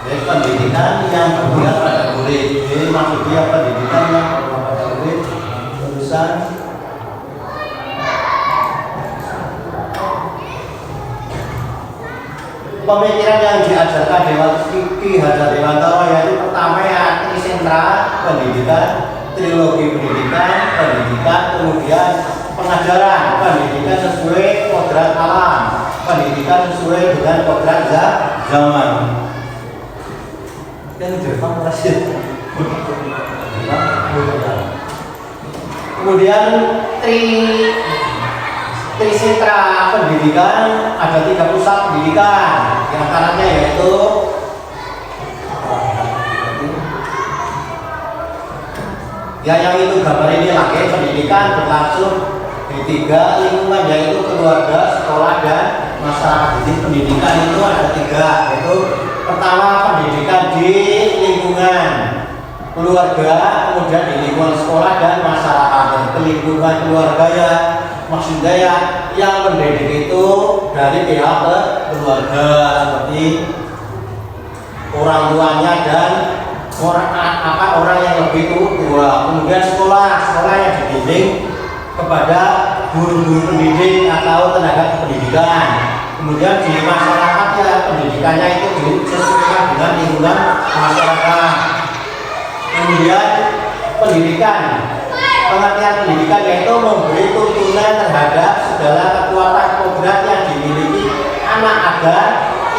Jadi pendidikan yang berpihak pada murid. Jadi maksudnya pendidikan yang berpihak pada murid urusan pemikiran yang diajarkan Dewan Ki Hajar Dewantara, yaitu pertama ya trisentra pendidikan, trilogi pendidikan, kemudian pengajaran pendidikan sesuai kodrat alam, pendidikan sesuai dengan kodrat zaman. Kemudian trisentra pendidikan, ada 3 pusat pendidikan, di antaranya yaitu ya yang itu gambar ini lagi pendidikan berlangsung di 3 lingkungan, yaitu keluarga, sekolah, dan masyarakat. Jadi pendidikan itu ada 3, yaitu pertama pendidikan di lingkungan keluarga, kemudian di lingkungan sekolah dan masyarakat. Dan ke lingkungan keluarga ya maksudnya ya yang mendidik itu dari pihak keluarga, seperti orang tuanya dan orang yang lebih tua. Kemudian sekolah yang dibimbing kepada guru-guru pendidik atau tenaga pendidikan. Kemudian di masyarakat ya pendidikannya itu disesuaikan dengan lingkungan masyarakat. Kemudian pengertian pendidikan yaitu memberi tuntunan terhadap segala kekuatan kodrat yang dimiliki anak agar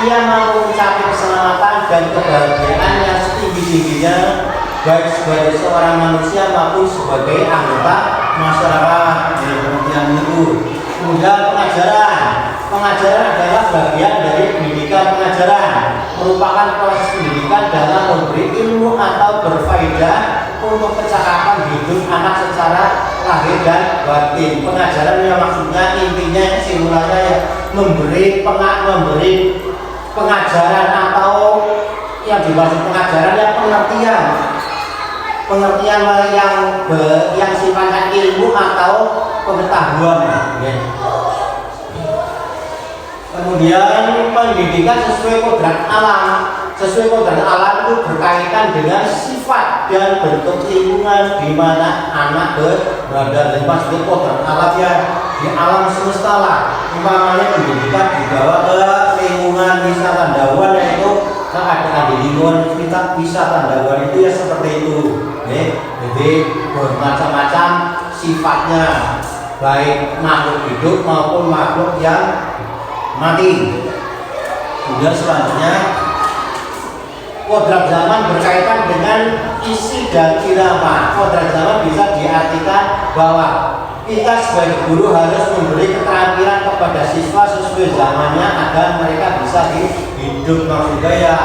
ia mampu mencapai keselamatan dan kebahagiaan yang setinggi-tingginya, baik sebagai seorang manusia maupun sebagai anggota masyarakat. Pengertian itu. Kemudian pengajaran adalah bagian dari pendidikan. Pengajaran merupakan proses pendidikan dalam memberi ilmu atau berfaedah untuk kecakapan hidup anak secara lahir dan batin. Pengajaran yang maksudnya intinya kesimpulannya ya memberi pengajaran, atau yang dimaksud pengajaran ya pengertian yang sifatnya ilmu atau pengetahuan. Kemudian pendidikan sesuai kodrat alam. Sesuai kodrat alam itu berkaitan dengan sifat dan bentuk lingkungan di mana anak berada. Dan maksudnya kodrat alam ya di alam semesta lah. Umpamanya pendidikan dibawa ke lingkungan wisata Dawan, yaitu keadaan di lingkungan wisata Dawan itu ya seperti itu. Jadi bermacam-macam sifatnya, baik makhluk hidup maupun makhluk yang mati. Kemudian selanjutnya kodrat zaman berkaitan dengan isi dan irama. Kodrat zaman bisa diartikan bahwa kita sebagai guru harus memberi keterampilan kepada siswa sesuai zamannya agar mereka bisa hidup. Maksudnya ya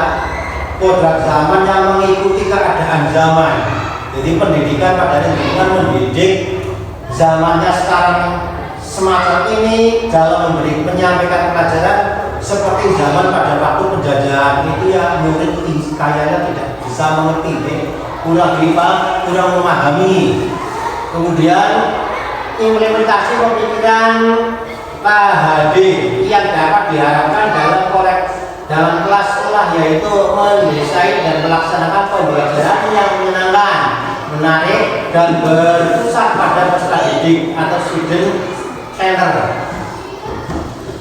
kodrat zaman yang mengikuti keadaan zaman. Jadi pendidikan pada lingkungan mendidik zamannya sekarang semacam ini dalam menyampaikan pelajaran seperti zaman pada waktu penjajahan itu ya murid kayaknya tidak bisa mengerti, kurang memahami. Kemudian implementasi pemikiran KHD yang dapat diharapkan dalam kelas sekolah, yaitu mendesain dan melaksanakan pembelajaran yang menyenangkan, menarik, dan berpusat pada peserta didik atau student center.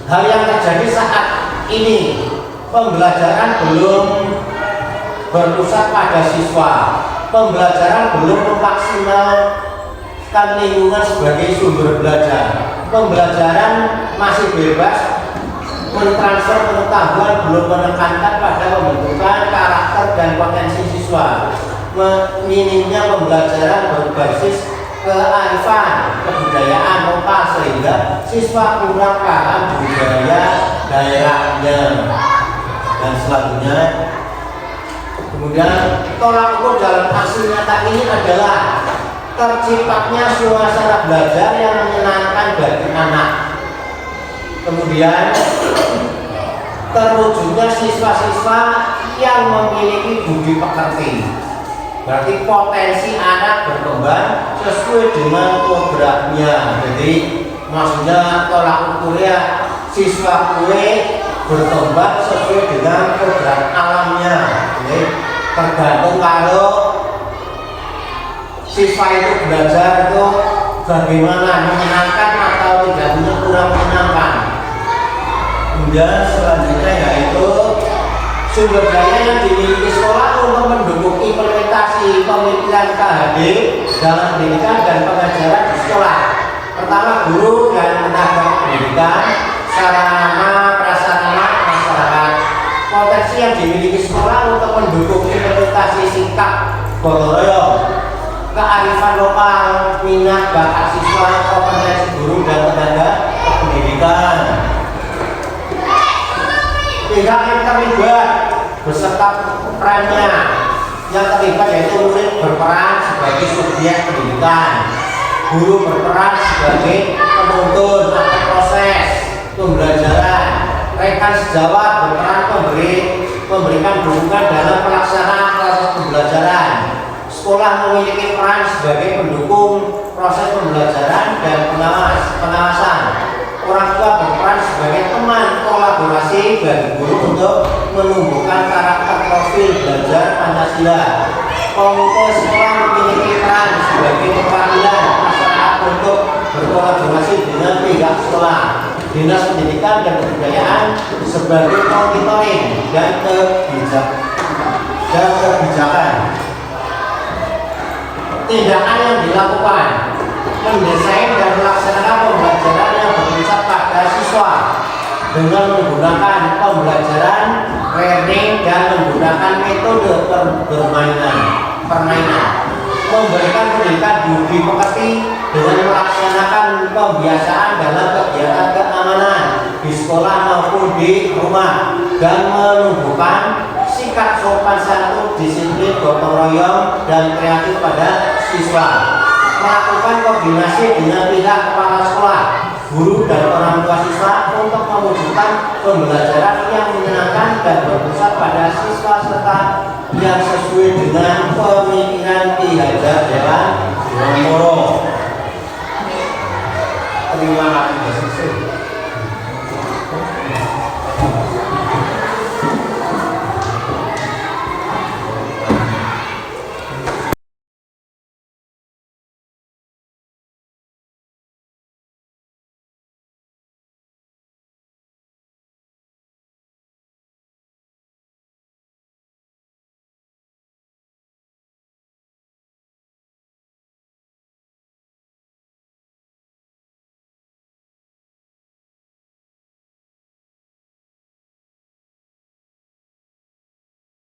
Hal yang terjadi saat ini, pembelajaran belum berpusat pada siswa, pembelajaran belum memaksimalkan lingkungan sebagai sumber belajar, pembelajaran masih bebas mentransfer pengetahuan, belum menekankan pada pembentukan karakter dan potensi siswa, minimnya pembelajaran berbasis kearifan kebudayaan lokal sehingga siswa kurang paham budaya daerahnya. Dan selanjutnya kemudian tolak ukur dalam aksi nyata ini adalah terciptanya suasana belajar yang menyenangkan bagi anak, kemudian terwujudnya siswa-siswa yang memiliki budi pekerti. Berarti potensi anak berkembang sesuai dengan programnya. Jadi maksudnya tolak ukurnya siswa kue berkembang sesuai dengan program alamnya. tergantung kalau siswa itu belajar itu bagaimana, menyenangkan atau tidak, kurang menyenangkan. Kemudian selanjutnya yaitu sumber daya yang dimiliki sekolah untuk mendukung implementasi pemikiran KHD dalam pendidikan dan pengajaran di sekolah. Pertama, guru dan tenaga pendidikan, sarana prasarana masyarakat. Potensi yang dimiliki sekolah untuk mendukung implementasi sikap gotong royong, kearifan lokal, minat bakat siswa, kompetensi guru dan tenaga pendidikan. Pihak yang terlibat beserta perannya. Yang terlibat yaitu murid berperan sebagai subjek pendidikan, guru berperan sebagai penuntun atau proses pembelajaran, rekan sejawat berperan memberikan dukungan dalam pelaksanaan proses pembelajaran. Sekolah memiliki peran sebagai pendukung proses pembelajaran dan pengawasan. Orang tua berperan sebagai teman kolaborasi bagi guru untuk menumbuhkan karakter profil belajar Pancasila. Komite sekolah memiliki peran sebagai perwakilan masyarakat untuk berkolaborasi dengan pihak sekolah. Dinas Pendidikan dan Kebudayaan sebagai monitoring dan kebijakan. Tindakan yang dilakukan: mendesain dan melaksanakan pembelajaran yang berpusat pada siswa dengan menggunakan pembelajaran learning dan menggunakan metode permainan, memberikan pendidikan budi pekerti dengan melaksanakan pembiasaan dalam kegiatan keamanan di sekolah maupun di rumah, dan menumbuhkan sikap sopan santun, disiplin, gotong royong, dan kreatif pada siswa. Melakukan koordinasi dengan pihak kepala sekolah, guru, dan orang tua siswa untuk mewujudkan pembelajaran yang menyenangkan dan berpusat pada siswa serta yang sesuai dengan pemikiran Ki Hajar Dewantara. Terima kasih.